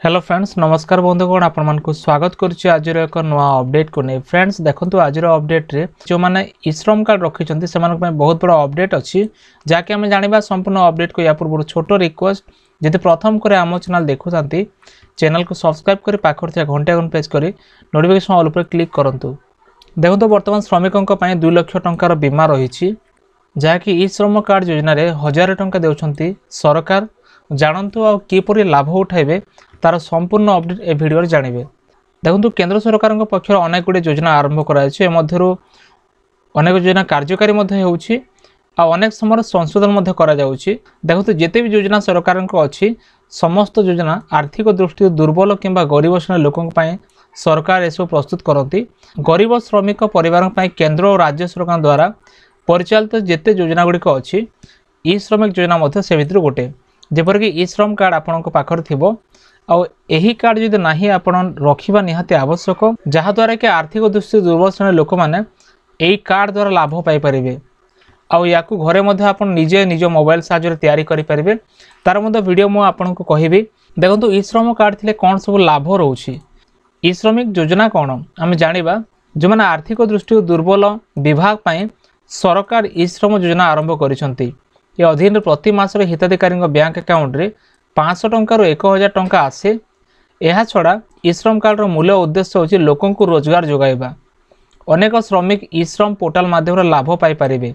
Hello friends नमस्कार बंधुगण आपण स्वागत करुच्ची आज एक नुआ अपडेट को नहीं। फ्रेंड्स देखो आज अपडेट रे जो मैंने ई-श्रम कार्ड रखी से बहुत बड़ा अपडेट अच्छी जहाँकि आम जाना संपूर्ण अपडेट को या पूर्व छोट रिक्वेस्ट जब प्रथम कर आम चैनल देखुं चैनल को सब्सक्राइब कर पाखे घंटे आइकन प्रेस कर नोटिफिकेशन ऑल पर क्लिक करूँ। देखो बर्तमान श्रमिकों 2 लाख टंकार बीमा रही जहाँकि ई-श्रम कार्ड योजना 1000 टंका देउछंती सरकार जानतु आ किपरि लाभ उठाइबे तार संपूर्ण अपडेट ए भिडियो जानवे। देखो केंद्र सरकार पक्षर अनेक गुड़े योजना आरंभ कराई मध्य अनेक योजना कार्यकारी होउछि आ अनेक समय संशोधन देखो जिते भी योजना सरकार अच्छी समस्त योजना आर्थिक दृष्टि दुर्बल किंबा गरीब श्रेणी लोकों सरकार एसबू प्रस्तुत करती। गरीब श्रमिक परिवार केंद्र और राज्य सरकार द्वारा परिचालित जिते योजना गुड़िक अच्छी ई-श्रमिक योजना से भितर गोटे जेपरिक ई-श्रम कार्ड आपण पाखर थिबो आउ एही कार्ड जदि नाही आपण रखिबा निहाती आवश्यक जहाद्वारा कि आर्थिक दृष्टि दुर्बल श्रेणी लोक मैंने यही कार्ड द्वारा लाभ पाइपर आउ या घरे आपण निजे निज मोबाइल साहाय्य तैयारी करें तार वीडियो मु आपन को कहबी। देखो ई-श्रम कार्ड थिले कौन सब लाभ रोचे ई-श्रमिक योजना कौन आम जाना जो मैंने आर्थिक दृष्टि दुर्बल विभाग पाई सरकार ई-श्रम योजना आरंभ करिसंती। ये अधीन प्रति मासरे हिताधिकारी बैंक अकाउंट रे 500 टंका 1000 टंका आसे। यह छड़ा ई-श्रम कार्ड मूल्य उद्देश्य होची लोकों को रोजगार जोगाइबा। अनेक श्रमिक ई-श्रम पोर्टाल माध्यम लाभ पाई पारिबे।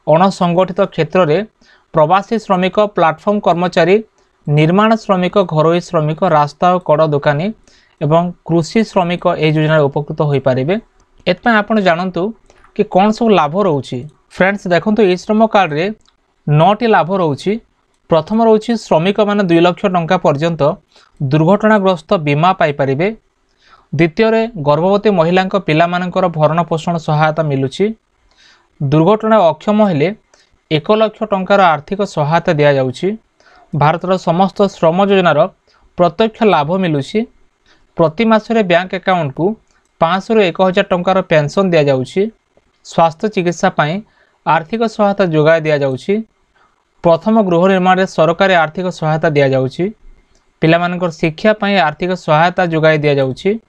अणसंगठित क्षेत्र में प्रवासी श्रमिक प्लाटफर्म कर्मचारी निर्माण श्रमिक घरोई श्रमिक रास्ता और कड़ दुकानी एवं कृषि श्रमिक यह योजना उपकृत हो पारे। एथपाई आपण जानतु कि कौन सब लाभ रोची। फ्रेंड्स देखो ई-श्रम कार्ड रे 9टी लाभ रोची। प्रथम रोची श्रमिक मैंने 2 लाख टंका पर्यंत दुर्घटनाग्रस्त बीमा पाइपर। द्वितीय गर्भवती महिला पिला भरण पोषण सहायता मिलूची। दुर्घटना अक्षम हेले 1 लाख टंकार आर्थिक सहायता दि जाउची। भारतर समस्त श्रम योजनार प्रत्यक्ष लाभ मिलूची। प्रति मासरे बैंक अकाउंट को 500 ରୁ 1000 टंकार पेंशन दि जाउची। स्वास्थ्य चिकित्सा पाई आर्थिक सहायता जोगाई दि जाउची। प्रथम गृह निर्माण में सरकारी आर्थिक सहायता दि जाउची। पिलामानकर शिक्षा पाई आर्थिक सहायता जोगाई दि जाउची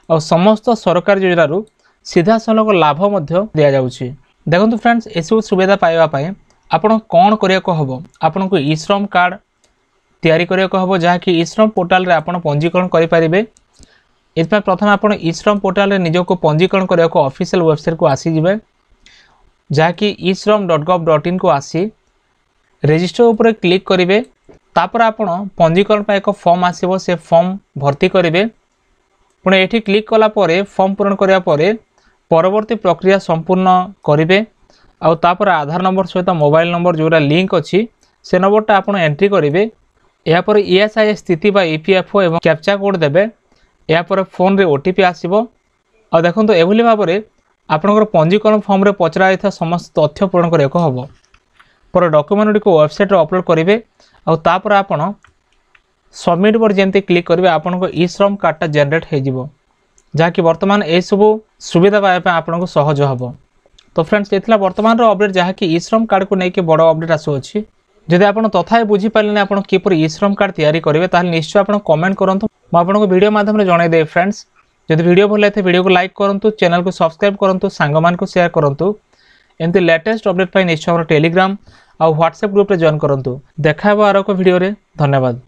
और समस्त सरकारी योजना सीधा सलख लाभ दि जाउची। देखो फ्रेंड्स एसबू सुविधा पाइबा आपन कौन करिया हम आपन को ई-श्रम कार्ड तैयारी करिया हम जहाँकि ई-श्रम पोर्टाल रे आपन पंजीकरण करि परिबे। इतमें प्रथम आपन ई-श्रम पोर्टाल रे निजको पंजीकरण करिया ऑफिशियल वेबसाइट को आसी जिवे जहाँकि e-shram.gov.in को आसी रजिस्टर उपर क्लिक करेंगे। तापर आपण पंजीकरण पर एक फॉर्म आसीबो से फॉर्म भर्ती करेंगे। पुणे एठी क्लिक कला परे फॉर्म पूरण करिया परे परवर्ती प्रक्रिया संपूर्ण करेंगे। आउ तापर आधार नंबर सहित मोबाइल नंबर जोरा लिंक अच्छी से नंबरटा आपण एंट्री करेंगे। या पर ESIS स्थिति बा EPFO एवं कैप्चा कोड देबे। या पर फोन रे OTP आसीबो। आ देखंतो एभली भाबरे आपनकर पंजीकरण फॉर्म रे पचरा समस्त तथ्य पूरण करिया हबो। पर डॉक्यूमेंट को वेबसाइट रे अपलोड करेंगे और तापर आपण सबमिट पर जेमती क्लिक करेंगे आपन को ई-श्रम कार्डटा जनरेट हो जिवो जहाँकि वर्तमान ए सब सुविधा पाइबा आपन को सहज हम। तो फ्रेंड्स ये वर्तमान अपडेट जहाँकि ई-श्रम कार्ड को लेकिन बड़ अपडेट आसुअछि। जदि आपन तथा बुझी पारे आपन किपर ई-श्रम कार्ड तैयारी करेंगे ताहले निश्चय आपन कमेंट करंतु म आपन को वीडियो माध्यम रे जणाई दे। फ्रेंड्स जदि वीडियो भल लागे वीडियो को लाइक करंतु चैनल को सब्सक्राइब करंतु सांग मान को शेयर करंतु। एमती लेटेस्ट अपडेट पाई निश्चय टेलीग्राम और व्हाट्सएप ग्रुप रे जॉइन करंतु। देखा आरो को वीडियो रे धन्यवाद।